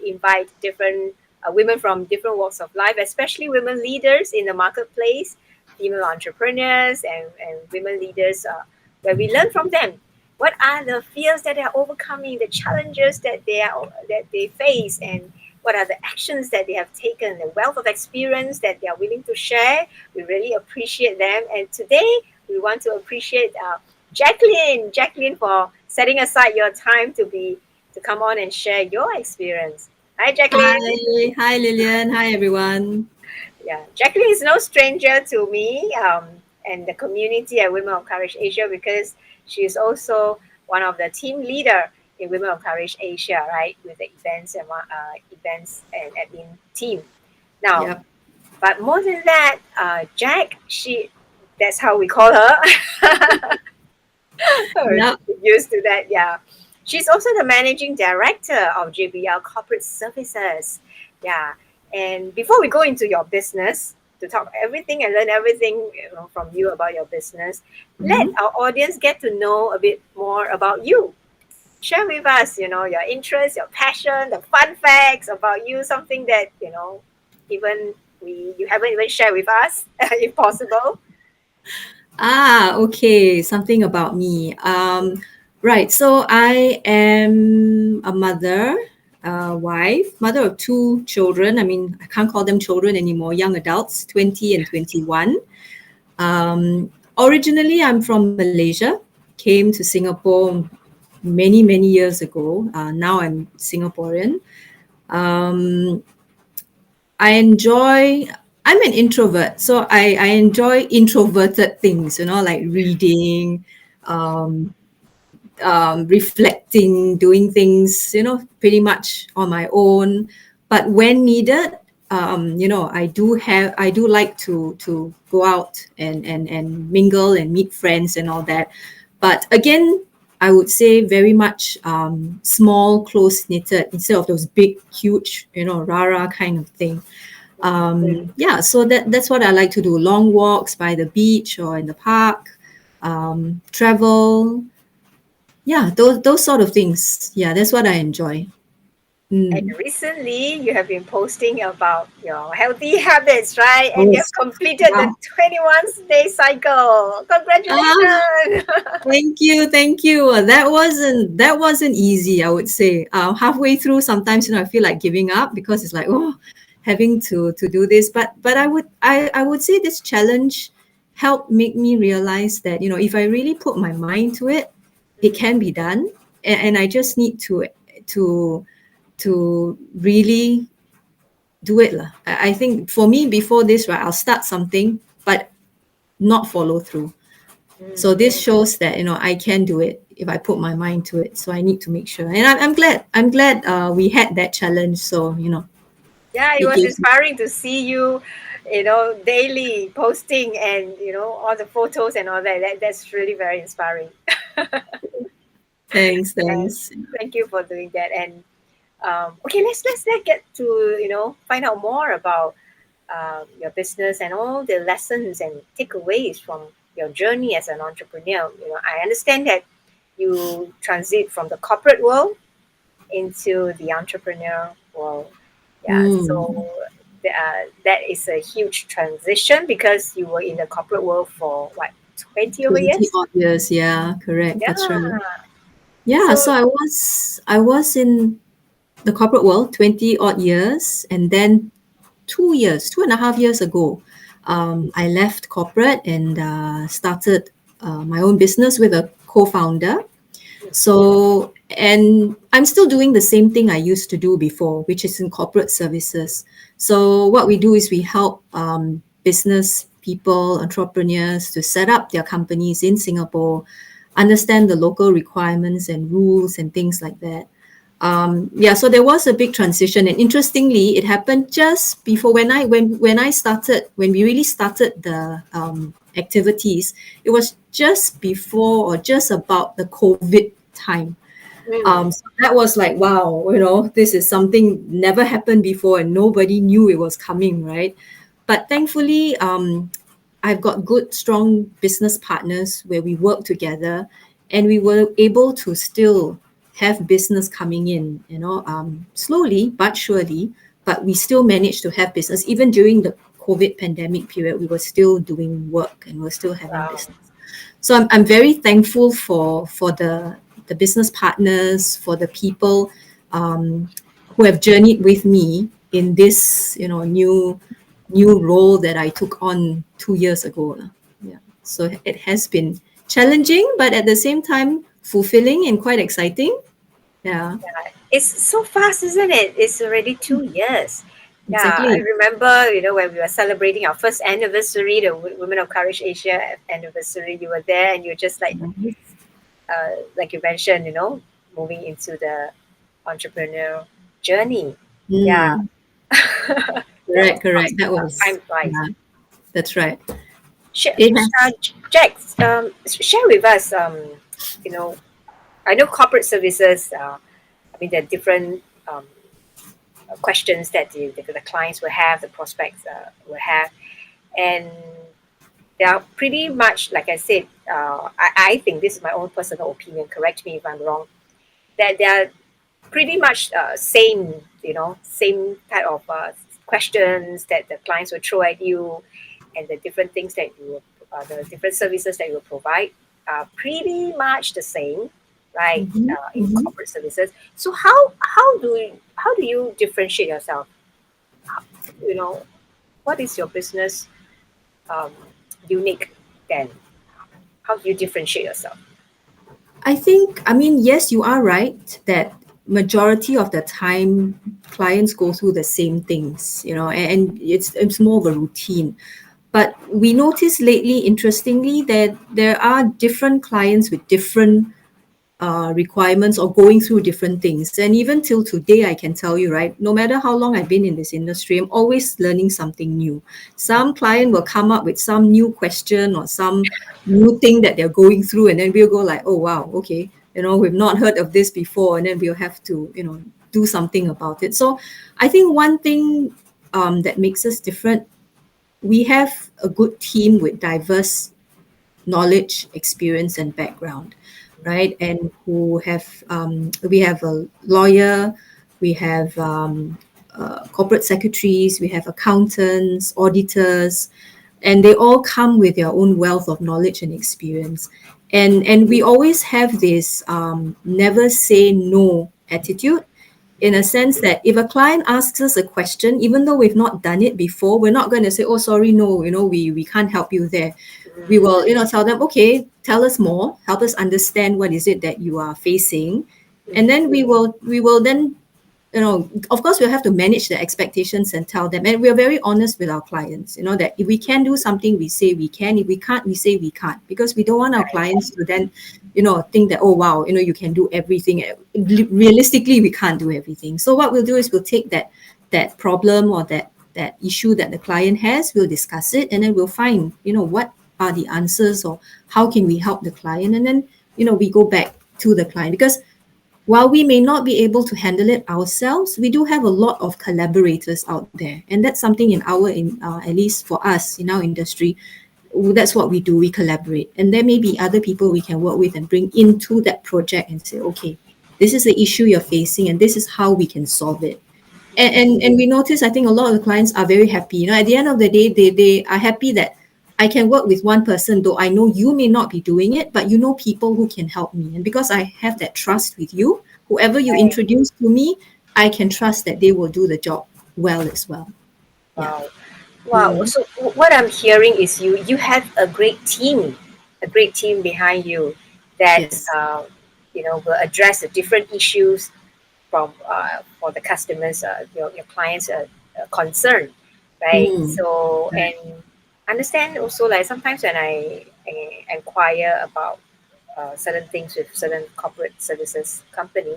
invite different women from different walks of life, especially women leaders in the marketplace, female entrepreneurs and women leaders, where we learn from them. What are the fears that they are overcoming, the challenges that they face, and what are the actions that they have taken, the wealth of experience that they are willing to share. We really appreciate them. And today we want to appreciate Jacqueline, for setting aside your time to come on and share your experience. Hi, Jacqueline. Hi Lillian. Hi everyone. Yeah, Jacqueline is no stranger to me and the community at Women of Courage Asia, because she is also one of the team leader in Women of Courage Asia, right, with the events and admin team. Now, Yep. but more than that, Jack, that's how we call her. Yep. Used to that, yeah. She's also the managing director of JBL Corporate Services. Yeah. And before we go into your business to talk everything and learn everything, from you about your business, let Mhm. our audience get to know a bit more about you. Share with us, your interests, your passion, the fun facts about you, something that, even you haven't even shared with us, if possible. Okay. Something about me. Right. So I am a mother, wife, mother of two children. I mean, I can't call them children anymore. Young adults, 20 and 21. Originally, I'm from Malaysia. Came to Singapore many years ago. Now I'm Singaporean. Um, I enjoy, I'm an introvert, so I enjoy introverted things, like reading, um, reflecting, doing things, pretty much on my own. But when needed, I do like to go out and mingle and meet friends and all that. But again, I would say very much small, close knitted instead of those big, huge, rara kind of thing. Yeah, so that's what I like to do. Long walks by the beach or in the park, travel. Yeah, those sort of things. Yeah, that's what I enjoy. And Mm. recently, you have been posting about your healthy habits, right? And you have Yes. completed the Yeah. 21-day cycle. Ah, Congratulations! thank you. That wasn't easy, I would say. Halfway through, sometimes I feel like giving up because it's like, oh, having to do this. But I would say this challenge helped make me realize that if I really put my mind to it, it can be done, and I just need to to really do it lah. I think for me before this, right, I'll start something but not follow through. So Mm. this shows that I can do it if I put my mind to it. So I need to make sure, and I'm glad we had that challenge. So Yeah, it it was gives me. inspiring to see you, daily posting and, all the photos and all that. That's really very inspiring. Thanks, And thanks. thank you for doing that. And okay, let's get to, find out more about your business and all the lessons and takeaways from your journey as an entrepreneur. I understand that you transit from the corporate world into the entrepreneur world. Yeah, Mm, so that is a huge transition because you were in the corporate world for what, 20 over 20 years? odd years. Yeah, correct. That's right. Yeah. Yeah, So so I was in the corporate world 20 odd years, and then 2.5 years ago, I left corporate and started my own business with a co-founder. So, and I'm still doing the same thing I used to do before, which is in corporate services. So, what we do is we help business people, entrepreneurs to set up their companies in Singapore, understand the local requirements and rules and things like that. Yeah, so there was a big transition, and interestingly, it happened just before when we really started the activities. It was just before or just about the COVID time. mm, So that was like, wow, this is something never happened before, and nobody knew it was coming, right? But thankfully, I've got good, strong business partners where we work together, and we were able to still have business coming in, slowly but surely, but we still managed to have business. Even during the COVID pandemic period, we were still doing work and we're still having Wow. business. So I'm very thankful for the business partners, for the people who have journeyed with me in this, new role that I took on 2 years ago. Yeah. So it has been challenging, but at the same time fulfilling and quite exciting. Yeah, Yeah. It's so fast, isn't it? It's already 2 years. Yeah, I exactly. remember, when we were celebrating our first anniversary, the Women of Courage Asia anniversary, you were there and you're just like you mentioned, moving into the entrepreneurial journey. Yeah. Mm, That was correct. fast. That was, Time flies. yeah, that's right. Share, It has. Jack, share with us, you know, I know corporate services, I mean, there are different questions that the clients will have, the prospects will have. And they are pretty much, like I said, I think this is my own personal opinion, correct me if I'm wrong, that they are pretty much same, same type of questions that the clients will throw at you, and the different things that the different services that you will provide are pretty much the same, right? Mhm, In mhm. corporate services. So how do you differentiate yourself? You know, what is your business um, unique then? How do you differentiate yourself? I mean, yes, you are right that majority of the time clients go through the same things, and it's more of a routine. But we noticed lately, interestingly, that there are different clients with different requirements or going through different things. And even till today, I can tell you, right, no matter how long I've been in this industry, I'm always learning something new. Some client will come up with some new question or some new thing that they're going through, and then we'll go like, oh wow, okay, we've not heard of this before, and then we'll have to, do something about it. So I think one thing that makes us different, we have a good team with diverse knowledge, experience, and background, right? And who have we have a lawyer, we have corporate secretaries, we have accountants, auditors, and they all come with their own wealth of knowledge and experience. And we always have this never say no attitude, in a sense that if a client asks us a question, even though we've not done it before, we're not going to say, oh, sorry, no, we can't help you there. We Mm, will, tell them, okay, tell us more, help us understand what is it that you are facing. And mhm. then we will then, of course, we'll have to manage the expectations and tell them. And we're very honest with our clients, that if we can do something, we say we can. If we can't, we say we can't. Because we don't want our Right. clients to then, think that, oh, wow, you can do everything. Realistically, we can't do everything. So what we'll do is we'll take that problem or that issue that the client has, we'll discuss it, and then we'll find, what are the answers or how can we help the client. And then, we go back to the client, because while we may not be able to handle it ourselves, we do have a lot of collaborators out there, and that's something at least for us in our industry, that's what we do. We collaborate, and there may be other people we can work with and bring into that project and say, okay, this is the issue you're facing, and this is how we can solve it. And we notice, I think a lot of the clients are very happy. At the end of the day, they are happy that I can work with one person, though I know you may not be doing it, but you know people who can help me. And because I have that trust with you, whoever you Right. introduce to me, I can trust that they will do the job well as well. Yeah. Wow. Wow. Mm. So what I'm hearing is you have a great team behind you that Yes. will address the different issues from for the customers, your clients' concern, right? Mm. So, Right. and understand also, like sometimes when I inquire about certain things with certain corporate services company,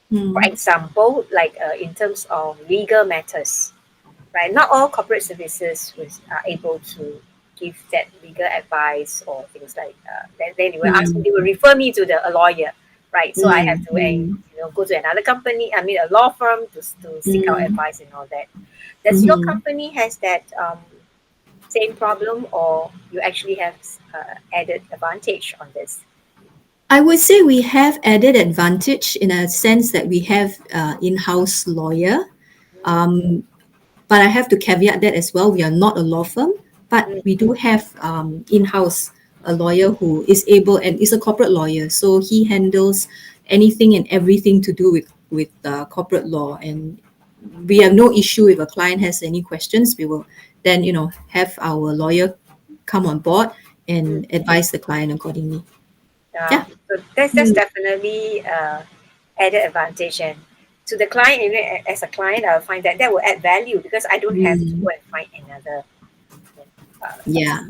for Mm. example, like in terms of legal matters, right? Not all corporate services are able to give that legal advice or things like then they will ask me, Mm. they will refer me to a lawyer, right? So I have Mm. to Mm. go to another company, I mean a law firm to seek out Mm. advice and all that. Does your Mhm. company has that same problem, or you actually have added advantage on this? I would say we have added advantage in a sense that we have in-house lawyer. Um, but I have to caveat that as well. We are not a law firm, but Mm, we do have in-house a lawyer who is able and is a corporate lawyer. So he handles anything and everything to do with corporate law. And we have no issue if a client has any questions. We will then have our lawyer come on board mm. and advise the client accordingly. Yeah. So that's Mm. definitely added advantage, and to the client, even as a client, I'll find that will add value because I don't have to Mm. go and find another Yeah.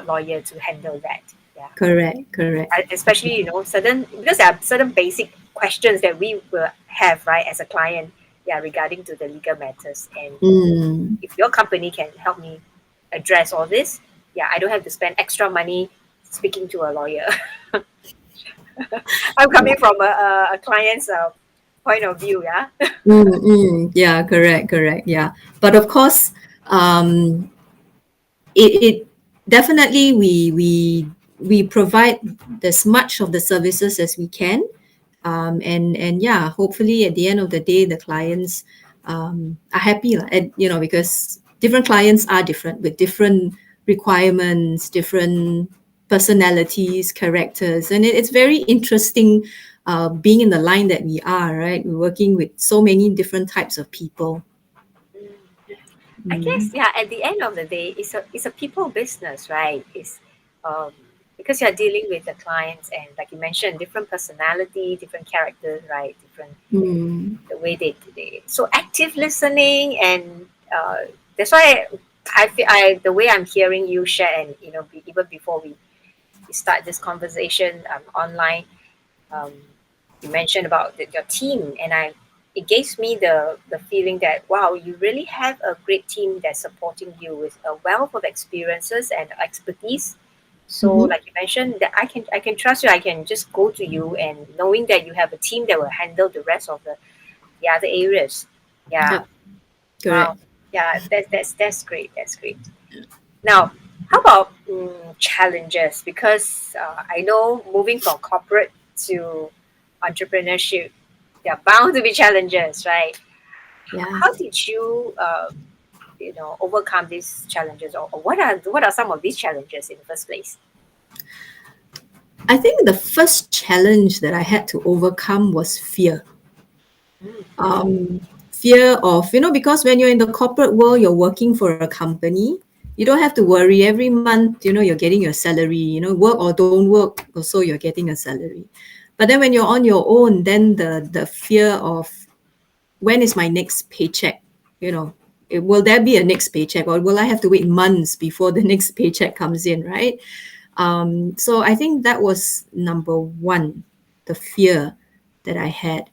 lawyer to handle that. Yeah, Correct. Correct. especially certain, because there are certain basic questions that we will have, right, as a client, yeah, regarding to the legal matters. And Mm. if your company can help me address all this, yeah, I don't have to spend extra money speaking to a lawyer. I'm coming from a client's point of view, yeah. Mm, mm, yeah, correct, correct. Yeah. But of course, um, it definitely we provide as much of the services as we can. And yeah, hopefully at the end of the day, the clients are happy, lah. And because different clients are different with different requirements, different personalities, characters, and it's very interesting being in the line that we are, right? We're working with so many different types of people. I Mm. guess, yeah, at the end of the day, it's a people business, right? It's um, because you're dealing with the clients, and like you mentioned, different personality, different characters, right? Different, Mm. the way they so active listening, and that's why I feel the way I'm hearing you share, and even before we start this conversation online, um, you mentioned about your team, and it gives me the feeling that wow, you really have a great team that's supporting you with a wealth of experiences and expertise. So Mm-hmm. like you mentioned, that I can trust you, I can just go to you, and knowing that you have a team that will handle the rest of the other areas. Yeah. Yeah, Wow. correct. Yeah, that's great, that's great. Now, how about challenges? Because I know moving from corporate to entrepreneurship, there are bound to be challenges, right? Yeah. How did you, overcome these challenges, or what are some of these challenges in the first place? I think the first challenge that I had to overcome was fear. Mm, Fear of, because when you're in the corporate world, you're working for a company, you don't have to worry every month, you're getting your salary, work or don't work, also you're getting a salary. But then when you're on your own, then the fear of when is my next paycheck, you know, will there be a next paycheck, or will I have to wait months before the next paycheck comes in, right? So I think that was number one, the fear that I had,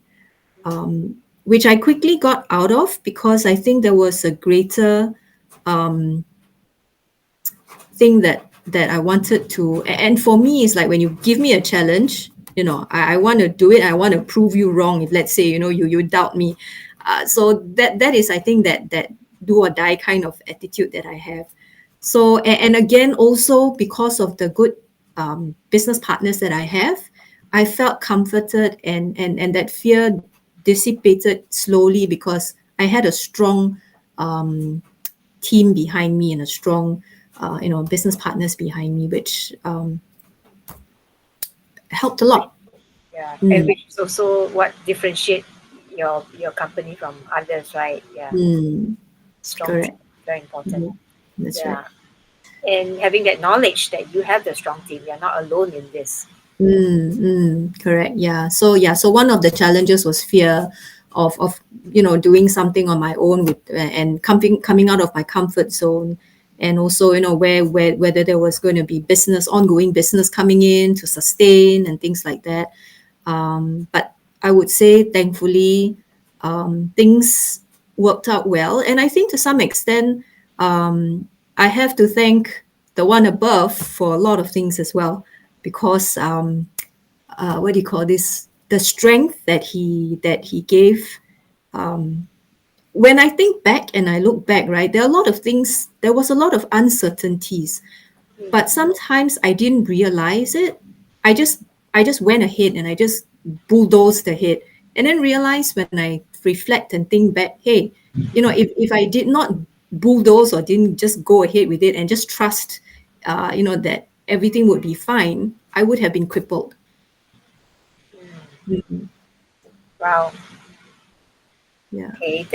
which I quickly got out of because I think there was a greater thing that I wanted to. And for me, it's like when you give me a challenge, I want to do it. I want to prove you wrong. If let's say you doubt me, so that is I think that do or die kind of attitude that I have. So and again also because of the good business partners that I have, I felt comforted and that fear dissipated slowly because I had a strong team behind me and a strong business partners behind me, which helped a lot. yeah, and Mm, which is also what differentiate your company from others, right? Yeah, mm, strong team, correct. very important. Mhm. That's right. Yeah, and having that knowledge that you have the strong team, you're not alone in this. Correct. So one of the challenges was fear of doing something on my own with and coming out of my comfort zone, and also where whether there was going to be ongoing business coming in to sustain and things like that. But I would say, thankfully, things worked out well. And I think to some extent, I have to thank the one above for a lot of things as well, because what do you call this? The strength that he gave. When I think back and I look back, right, there are a lot of things. There was a lot of uncertainties, Mm, but sometimes I didn't realize it. I just I just went ahead and I just bulldozed ahead, and then realized when I reflect and think back, hey, if I did not bulldoze or didn't just go ahead with it and just trust, that everything would be fine, I would have been crippled. Mhm. Wow. Yeah. Okay.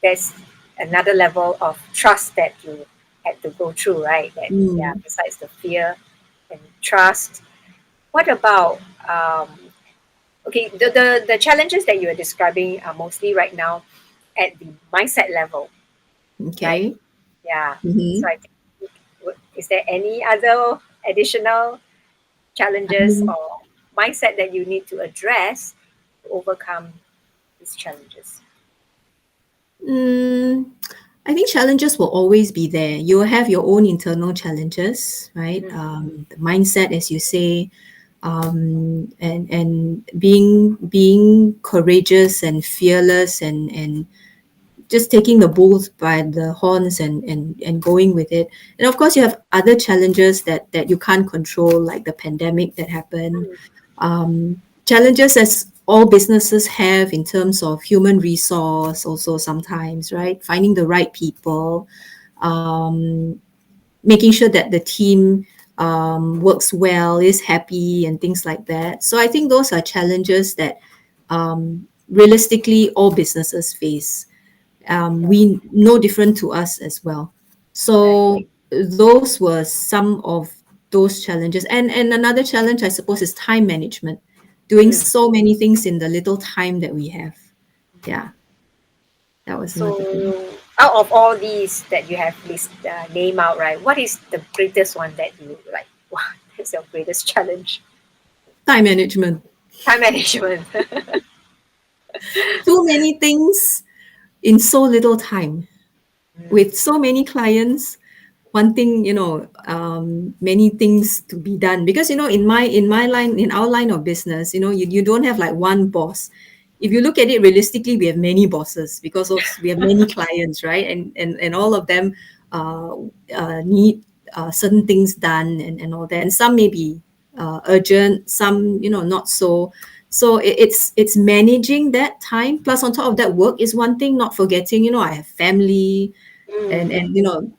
That's another level of trust that you had to go through, right? That, yeah. Mm. Besides the fear and trust, what about okay, the challenges that you are describing are mostly right now at the mindset level, right? Okay. Yeah. So Mm-hmm. I think, is there any other additional I challenges mean, or mindset that you need to address to overcome these challenges? mm, I think challenges will always be there. You will have your own internal challenges, right? Mm, The mindset, as you say, and being courageous and fearless, and just taking the bulls by the horns, and going with it. And of course, you have other challenges that you can't control, like the pandemic that happened. mm, Challenges as all businesses have in terms of human resource, also sometimes, right? Finding the right people, um, making sure that the team works well, is happy, and things like that. So I think those are challenges that realistically all businesses face. We no different to us as well. right. So those were some of those challenges. And another challenge, I suppose, is time management. Doing Mm. so many things in the little time that we have. Yeah, that was another thing. So, out of all these that you have list name out, right? What is the greatest one that you like? Wow, that's your greatest challenge. Time management. Time management. Too many things in so little time. Mm, With so many clients wanting, many things to be done, because in my line, in our line of business, you don't have like one boss. If you look at it realistically, we have many bosses because we have many clients, right? And all of them uh, need certain things done, and all that, and some may be urgent, some not so. So it's managing that time, plus on top of that, work is one thing, not forgetting, I have family, mm, and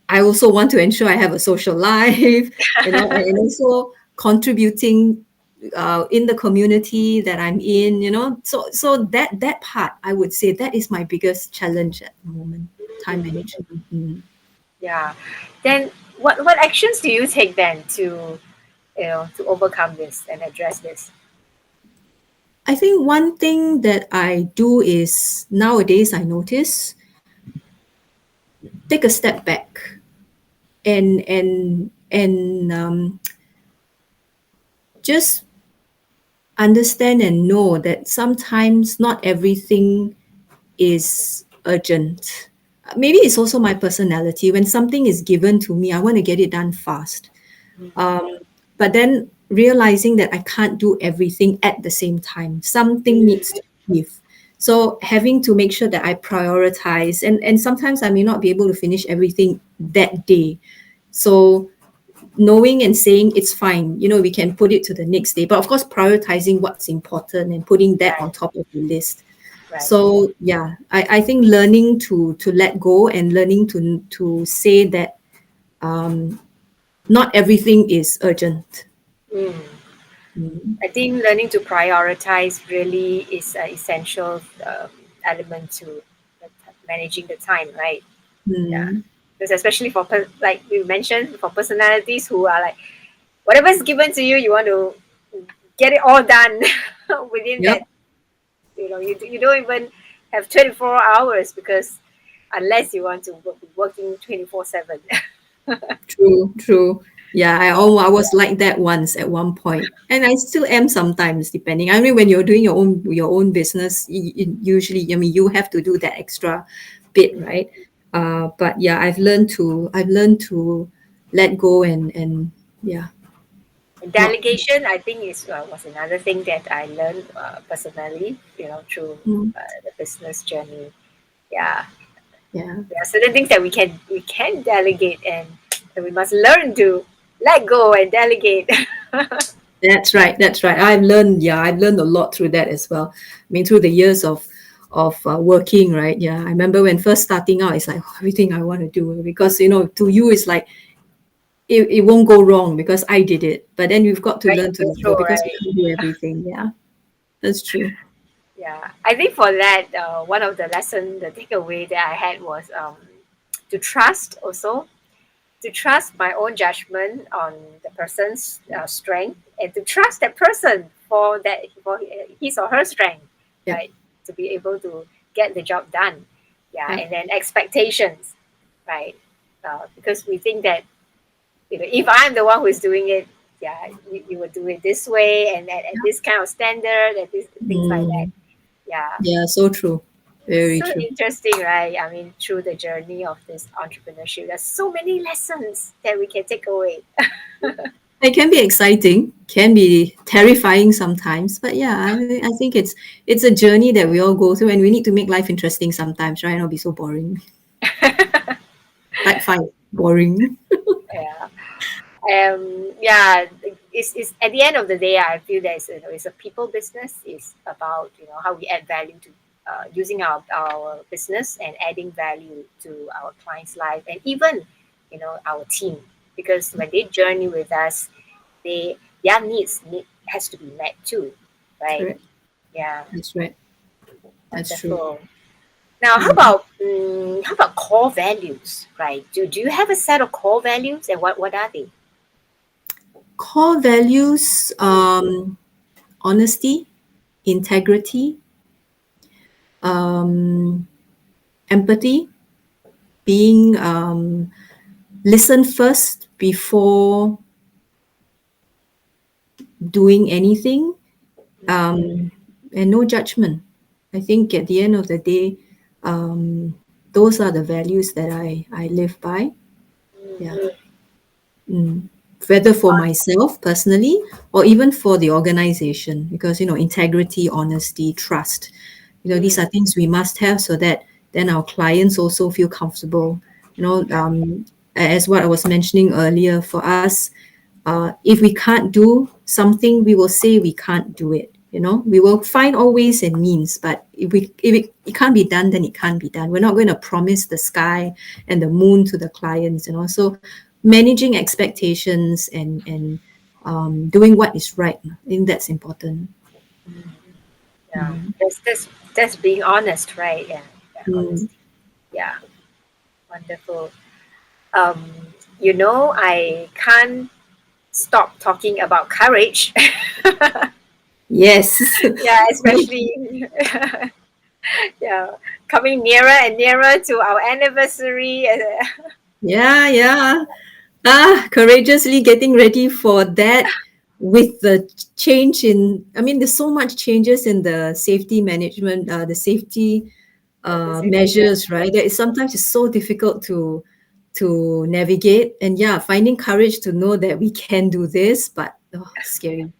I also want to ensure I have a social life, and also contributing in the community that I'm in, so that part, I would say, that is my biggest challenge at the moment. Time management. Mm. yeah. Then, what actions do you take then to overcome this and address this? I think one thing that I do is, nowadays I notice, take a step back, and just understand and know that sometimes not everything is urgent. Maybe it's also my personality. When something is given to me, I want to get it done fast. Mm, Um, but then realizing that I can't do everything at the same time, something needs mm, to give. So having to make sure that I prioritize, and sometimes I may not be able to finish everything that day. So knowing and saying it's fine, we can put it to the next day. But of course, prioritizing what's important and putting that on right, top of the list. right. So yeah, I think learning to let go, and learning to say that not everything is urgent. Mm. Mm. I think learning to prioritize really is an essential element to managing the time, right? Yeah, Mm. because especially for like we mentioned, for personalities who are like whatever's given to you, you want to get it all done within that. Yep. You don't even have 24 hours because unless you want to be working 24/7. True, true. Yeah, I was like that once at one point, and I still am sometimes, depending. I mean, when you're doing your own business, usually, I mean, you have to do that extra bit, right? But yeah, I've learned to let go, and yeah, not. Delegation, I think, is was another thing that I learned personally, through Mm. the business journey. Yeah, Yeah. there are certain things that we can delegate, and we must learn to let go and delegate. That's right. That's right. I've learned a lot through that as well. I mean, through the years of working, right? Yeah, I remember when first starting out, it's like everything I want to do because to you it's like it won't go wrong because I did it. But then you've got to Right, learn to so let go true, because we right? can't do everything. Yeah, that's true. Yeah, I think for that, one of the lesson, the takeaway that I had was to trust also, to trust my own judgment on the person's strength, and to trust that person for his or her strength, Yeah, right? To be able to get the job done. Yeah, yeah, and then expectations, right? Because we think that if I'm the one who is doing it, yeah, you will do it this way and this kind of standard and things like that. mm, Yeah, yeah. So true. Very so true. interesting, right? I mean, through the journey of this entrepreneurship, there's so many lessons that we can take away. It can be exciting, can be terrifying sometimes, but yeah, I think it's a journey that we all go through, and we need to make life interesting sometimes, right? Not be so boring. Type five, boring. Yeah. Yeah, it's at the end of the day, I feel that it's a people business. It's about how we add value to using our business and adding value to our clients' life and even our team, because when they journey with us, their needs has to be met too, right? Correct. Yeah, That's right. That's true. wonderful. Now, Mm. how about core values, right? Do you have a set of core values, and what are they? Core values: honesty, integrity, um, empathy, being listen first before doing anything, um, and no judgment. I think at the end of the day, those are the values that I live by. Yeah. Mm-hmm. Mm. Whether for myself personally or even for the organization, because integrity, honesty, trust, these are things we must have so that then our clients also feel comfortable. As what I was mentioning earlier, for us, if we can't do something, we will say we can't do it. We will find all ways and means, but if it can't be done, then it can't be done. We're not going to promise the sky and the moon to the clients. So managing expectations and doing what is right, I think that's important. Yeah, Mm. that's being honest, right? Yeah, yeah, Mm. honesty. Yeah, wonderful. Um, I can't stop talking about courage. Yes. Yeah, especially yeah, coming nearer and nearer to our anniversary. Yeah, yeah. Courageously getting ready for that with the change I mean, there's so much changes in the safety management, the safety The safety measures, right? That measures. sometimes it's so difficult to navigate. And yeah, finding courage to know that we can do this, but scary.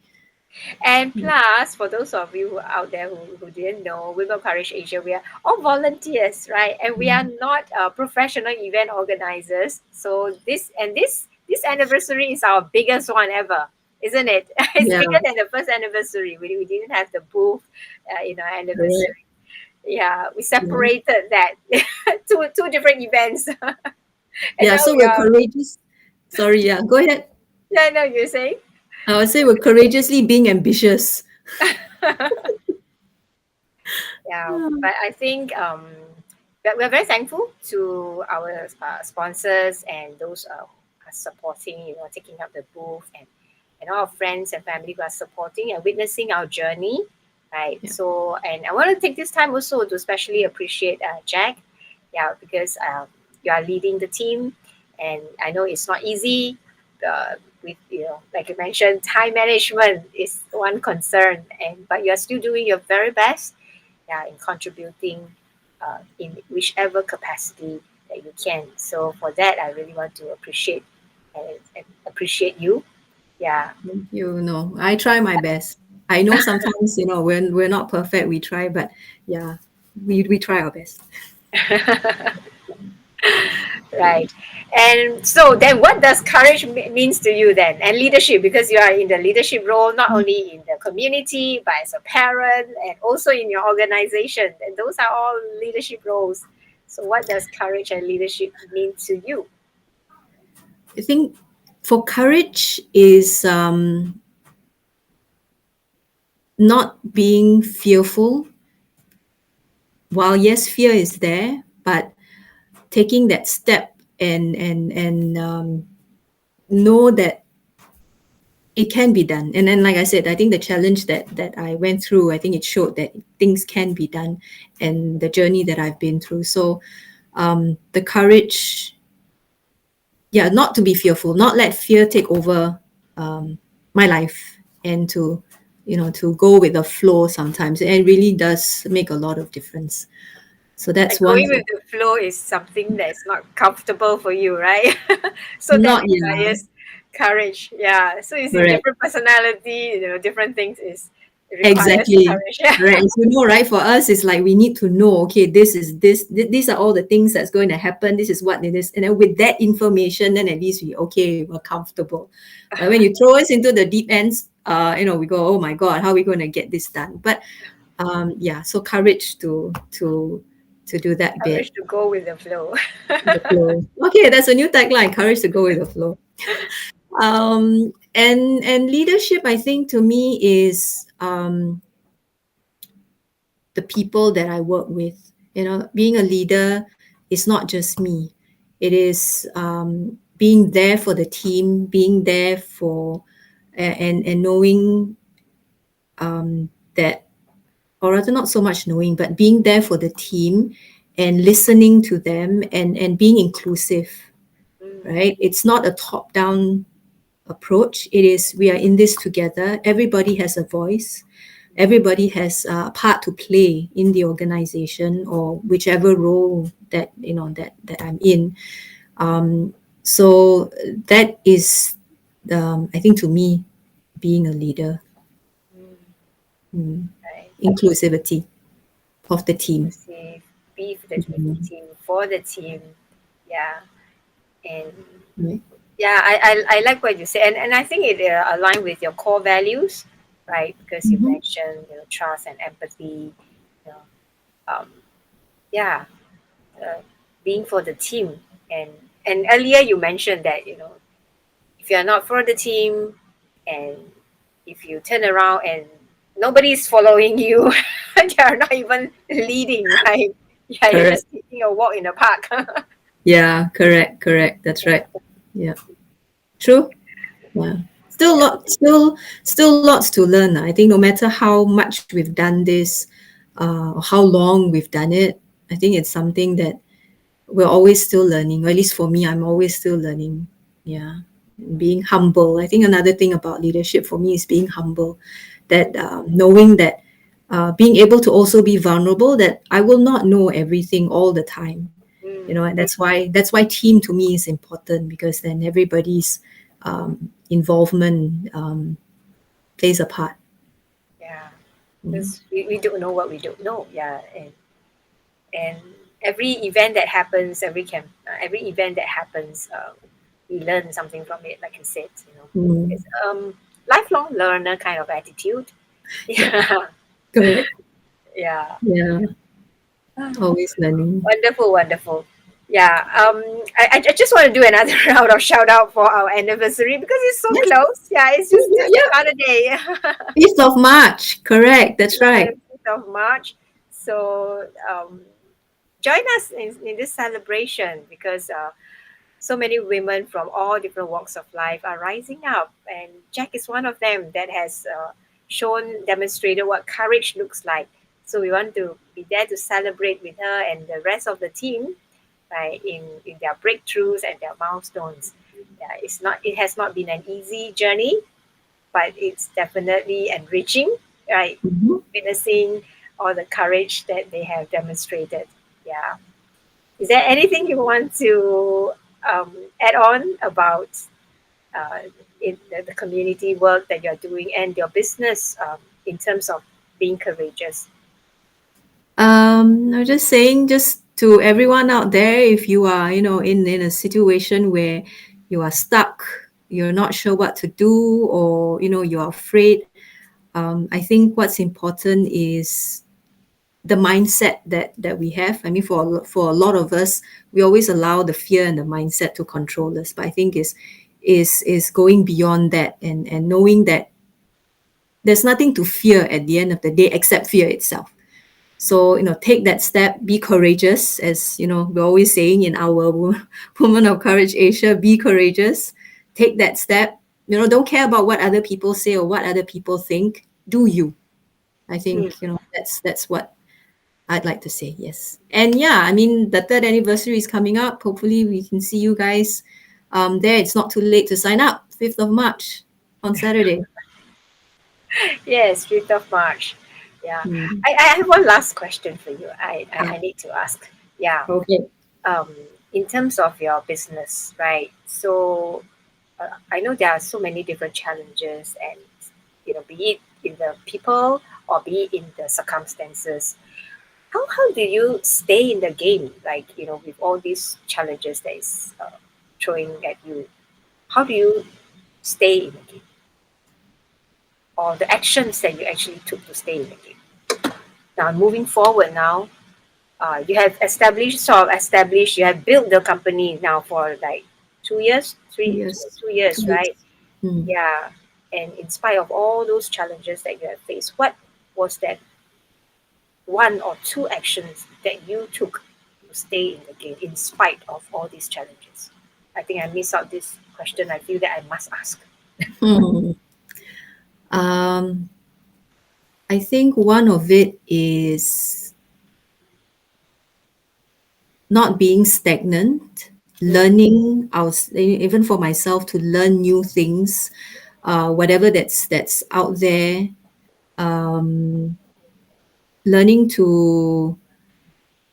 And Mm. plus, for those of you out there who didn't know, Women of Courage Asia, we are all volunteers, right? And we are Mm. not professional event organizers. So this anniversary is our biggest one ever, isn't it? It's Yeah, bigger than the first anniversary. We didn't have the booth, correct. anniversary. Yeah, we Yeah. separated that two different events, and Yeah, now so we we're are. courageous. Sorry, yeah, go ahead. Yeah, no, you're saying. I would say we're courageously being ambitious. Yeah, but I think we're very thankful to our sponsors and those who are supporting, taking up the booth, and all our friends and family who are supporting and witnessing our journey, right? Yeah. So, and I want to take this time also to especially appreciate Jack, yeah, because you are leading the team, and I know it's not easy. With like you mentioned, time management is one concern, and but you are still doing your very best, yeah, in contributing in whichever capacity that you can. So for that, I really want to and appreciate you. Yeah. I try my best. I know sometimes, when we're not perfect, we try, but yeah, we try our best. Right. And so then what does courage means to you then? And leadership, because you are in the leadership role, not only in the community, but as a parent and also in your organization. And those are all leadership roles. So what does courage and leadership mean to you? I think for courage is not being fearful. While yes, fear is there, but taking that step and know that it can be done. And then, like I said, I think the challenge that I went through, I think it showed that things can be done, and the journey that I've been through. So, the courage, yeah, not to be fearful, not let fear take over my life, and to, to go with the flow sometimes. And it really does make a lot of difference. So that's And one. going with the flow is something that's not comfortable for you, right? So that Not, yeah, requires courage. Yeah. So you see, correct. different personality, different things is it requires Exactly. courage. Yeah. Right. So, right, for us, it's like we need to know, okay, these are all the things that's going to happen. This is what it is. And then with that information, then at least we're comfortable. But when you throw us into the deep ends, we go, oh my God, how are we going to get this done? But yeah, so courage to do that bit. Courage to go with the flow. The flow. Okay, that's a new tagline, courage to go with the flow. And leadership, I think, to me is the people that I work with. Being a leader is not just me. It is being there for the team, being there for and knowing that, or rather, not so much knowing, but being there for the team and listening to them and being inclusive. Mm, Right? It's not a top-down approach. It is, we are in this together. Everybody has a voice. Everybody has a part to play in the organization, or whichever role that I'm in. So that is, I think, to me, being a leader. mm, Mm. right. Inclusivity of the team. Inclusive, be with the Mhm. team, for the team. Yeah. And Right. yeah, I like what you said. And I think it aligns with your core values, right? Because you Mhm. mentioned, trust and empathy. You know, um, yeah, uh, being for the team. And and earlier you mentioned that, if you're not for the team and if you turn around and nobody's following you, you're not even leading, right? Yeah, you're Correct. just taking a walk in the park. Yeah, correct. That's right. Yeah. True. Yeah. Still Yeah. lot still lots to learn. I think no matter how much we've done this, or how long we've done it, I think it's something that we're always still learning. Or at least for me, I'm always still learning. Yeah. Being humble. I think another thing about leadership for me is being humble. That knowing that, being able to also be vulnerable, that I will not know everything all the time. Mm, And that's why team to me is important, because then everybody's involvement plays a part. yeah. Mm. Because we don't know what we don't know. Yeah. And every event that happens, every event that happens, we learn something from it. Like I said, Mm. it's lifelong learner kind of attitude. Yeah, Yeah, correct. yeah. Yeah, always learning. Wonderful, wonderful. Yeah. I just want to do another round of shout out for our anniversary because it's so Yes, close. Yeah, it's yeah, just yeah. another day. 5th of March, correct. That's Yeah, right. the 5th of March. So join us in this celebration because so many women from all different walks of life are rising up, and Jack is one of them that has demonstrated what courage looks like. So we want to be there to celebrate with her and the rest of the team, right, in their breakthroughs and their milestones. Yeah, it has not been an easy journey, but it's definitely enriching, right? Mhm. Witnessing all the courage that they have demonstrated. Yeah. Is there anything you want to add on about uh, in the community work that you're doing and your business in terms of being courageous? I was just saying, just to everyone out there, if you are, in a situation where you are stuck, you're not sure what to do, or, you're afraid, I think what's important is the mindset that we have. I mean, for a lot of us, we always allow the fear and the mindset to control us. But I think is going beyond that, and knowing that there's nothing to fear at the end of the day except fear itself. So, take that step, be courageous, as we're always saying in our Women of Courage Asia, be courageous, take that step. Don't care about what other people say or what other people think. Do you. I Mm. think, that's what I'd like to say. Yes. And yeah, I mean, the third anniversary is coming up. Hopefully we can see you guys there. It's not too late to sign up. 5th of March on Saturday. Yes, 5th of March. Yeah. Hmm. I have one last question for you. Ah, I need to ask. Yeah. okay. Um, in terms of your business, right? So I know there are so many different challenges, and be it in the people or be it in the circumstances. How do you stay in the game? Like with all these challenges that is throwing at you, how do you stay in the game, or the actions that you actually took to stay in the game? Now moving forward, now you have established, you have built the company now for like 2 years, three Yes. 2 years, 2 years. right? Hmm. Yeah. And in spite of all those challenges that you have faced, what was that one or two actions that you took to stay in the game in spite of all these challenges? I think I missed out this question. I feel that I must ask. Hmm. Um, I think one of it is not being stagnant, Mm, learning even for myself to learn new things, whatever that's out there, um, learning to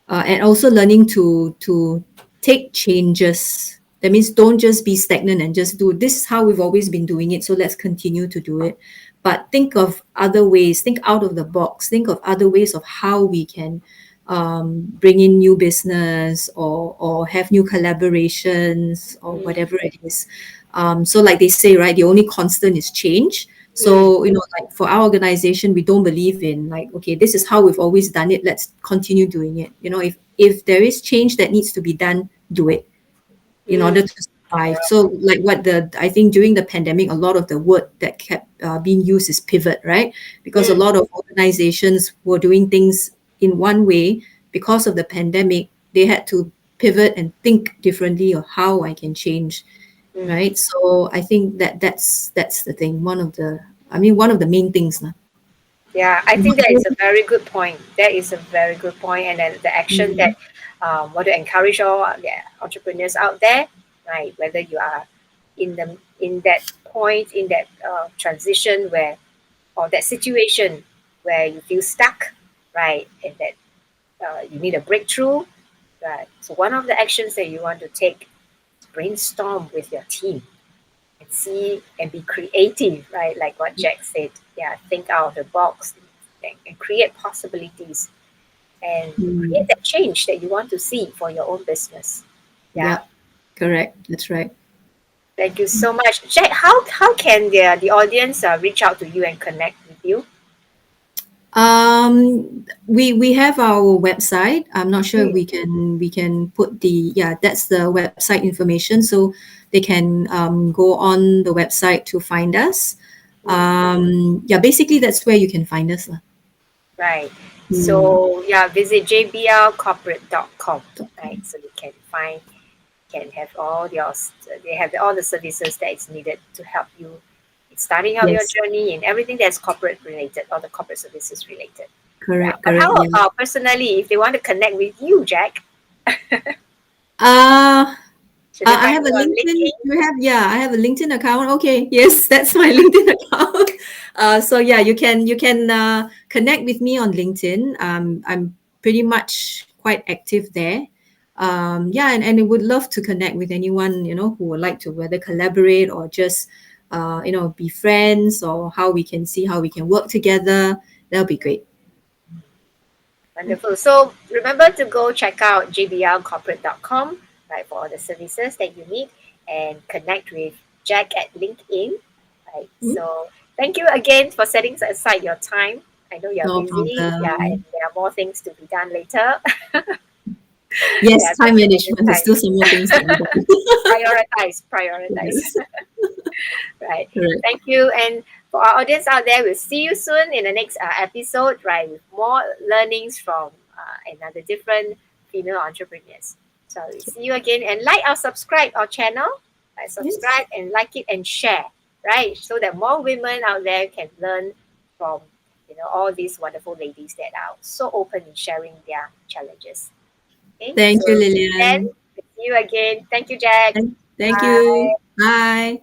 and also learning to take changes. That means don't just be stagnant and just do this is how we've always been doing it, so let's continue to do it. But think of other ways, think out of the box, think of other ways of how we can bring in new business, or have new collaborations, or mm, whatever it is. So like they say, right, the only constant is change. mm, So, like for our organization, we don't believe in like, okay, this is how we've always done it. Let's continue doing it. If there is change that needs to be done, do it in mm. order to survive. So, like I think during the pandemic, a lot of the word that kept being used is pivot, right? Because a Mm, lot of organizations were doing things in one way. Because of the pandemic, they had to pivot and think differently of how I can change, mm. right? So I think that's the thing. One of the main things, lah. Yeah, I think that is a very good point. That is a very good point, and then the action Mm, that want to encourage all the entrepreneurs out there, right? Whether you are in that point, in that transition where, or that situation where you feel stuck, right, and that you need a breakthrough, right? So one of the actions that you want to take is brainstorm with your team and see and be creative, right? Like what Jack said. Yeah, think out of the box and create possibilities and create mm. that change that you want to see for your own business. Yeah. Yeah, correct. That's right. Thank you so much. Jack, how can the audience reach out to you and connect with you? We have our website. I'm not sure if Mm, we can put that's the website information, so they can go on the website to find us. mm, Yeah, basically that's where you can find us, lah. right. Mm. So yeah, visit jblcorporate.com, right? So you can find can have all your they have all the services that is needed to help you in starting out your Yes, journey and everything that's corporate related or the corporate services related. Yeah. correct, But correct. how Yeah. about personally, if they want to connect with you, Jack, Uh, should they I find have a you on LinkedIn. LinkedIn? I have a LinkedIn account. Okay, yes, that's my LinkedIn account. So yeah, you can connect with me on LinkedIn. I'm pretty much quite active there. Yeah, and I would love to connect with anyone who would like to whether collaborate or just be friends, or how we can see how we can work together. That'll be great. Wonderful. So remember to go check out jblcorporate.com, right, for all the services that you need and connect with Jack at LinkedIn. Right. Mm, So thank you again for setting aside your time. I know you're no busy. Yeah, and problem. there are more things to be done later. Yes, Yeah, thank time you for your management. There's time. still some more things to be done. Prioritize. Yes, Right. correct. Thank you. And for our audience out there, we'll see you soon in the next episode, right, with more learnings from another different female entrepreneurs. So we'll see you again and like or subscribe our channel. Like, Yes. subscribe and like it and share, right? So that more women out there can learn from all these wonderful ladies that are so open in sharing their challenges. Okay, Thank you, so then Lillian. we'll see you again. Thank you, Jack. Thank Bye. you. Bye.